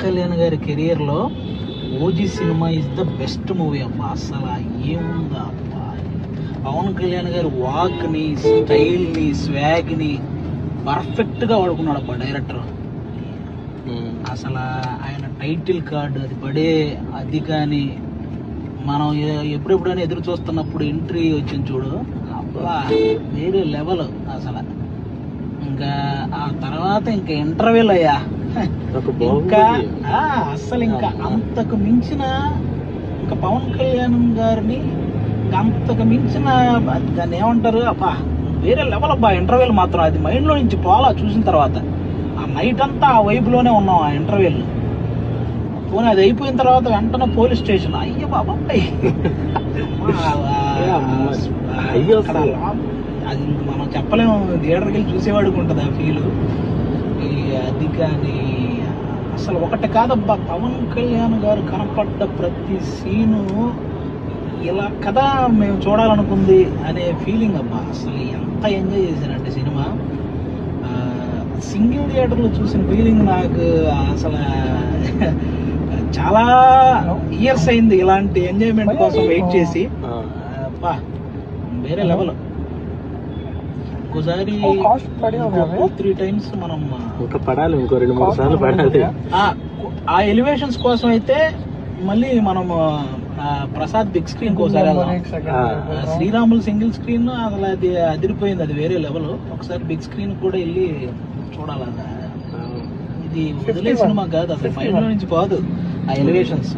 కళ్యాణ్ గారి కెరియర్ లో OG cinema is the best movie అబ్బా. అసలు ఏముందా అబ్బా, పవన్ కళ్యాణ్ గారి వాక్ ని, స్టైల్ ని, స్వాగ్ ని పర్ఫెక్ట్ గా వాడుకున్నాడు అబ్బా డైరెక్టర్. అసలు ఆయన టైటిల్ కార్డు అది పడే అది కానీ మనం ఎప్పుడెప్పుడైనా ఎదురు చూస్తున్నప్పుడు ఎంట్రీ వచ్చింది చూడు అబ్బా, వేరే లెవెల్ అసలు. ఇంకా ఆ తర్వాత ఇంకా ఇంటర్వ్యూలు అయ్యా, ఇంకా అస్సలు ఇంకా అంతకు మించిన ఇంకా పవన్ కళ్యాణ్ గారిని అంతకు మించిన దాన్ని ఏమంటారు అబ్బా, వేరే లెవెల్ అబ్బా ఇంటర్వ్యూలు మాత్రం. అది మైండ్ లో నుంచి పోలా చూసిన తర్వాత. ఆ నైట్ అంతా ఆ వైపు లోనే ఉన్నాం ఆ ఇంటర్వ్యూలు. పోనీ అది అయిపోయిన తర్వాత వెంటనే పోలీస్ స్టేషన్, అయ్యో బాబా అది మనం చెప్పలేము, థియేటర్కి వెళ్ళి చూసేవాడికి ఉంటుంది ఆ ఫీల్. అది కానీ అసలు ఒకటి కాదబ్బా, పవన్ కళ్యాణ్ గారు కనపడ్డ ప్రతి సీను ఇలా కదా మేము చూడాలనుకుంది అనే ఫీలింగ్ అబ్బా. అసలు ఎంత ఎంజాయ్ చేశానంటే సినిమా, సింగిల్ థియేటర్లో చూసిన ఫీలింగ్ నాకు అసలు చాలా ఇయర్స్ అయింది ఇలాంటి ఎంజాయ్మెంట్ కోసం వెయిట్ చేసి. అబ్బా వేరే లెవెల్. ఇంకోసారి 2-3 టైమ్స్ మనం ఇంకా పడాలి, ఇంకో 2-3 సార్లు పడాలి. ఆ ఎలివేషన్స్ కోసం అయితే మళ్ళీ మనం ప్రసాద్ బిగ్ స్క్రీన్ కోసారి శ్రీరాములు సింగిల్ స్క్రీన్ అసలు అది అదిరిపోయింది, అది వేరే లెవెల్. ఒకసారి బిగ్ స్క్రీన్ కూడా వెళ్ళి చూడాలన్న. ఇది వదిలే సినిమా కాదు, అసలు మైండ్ లో నుంచి పోదు ఆ ఎలివేషన్స్.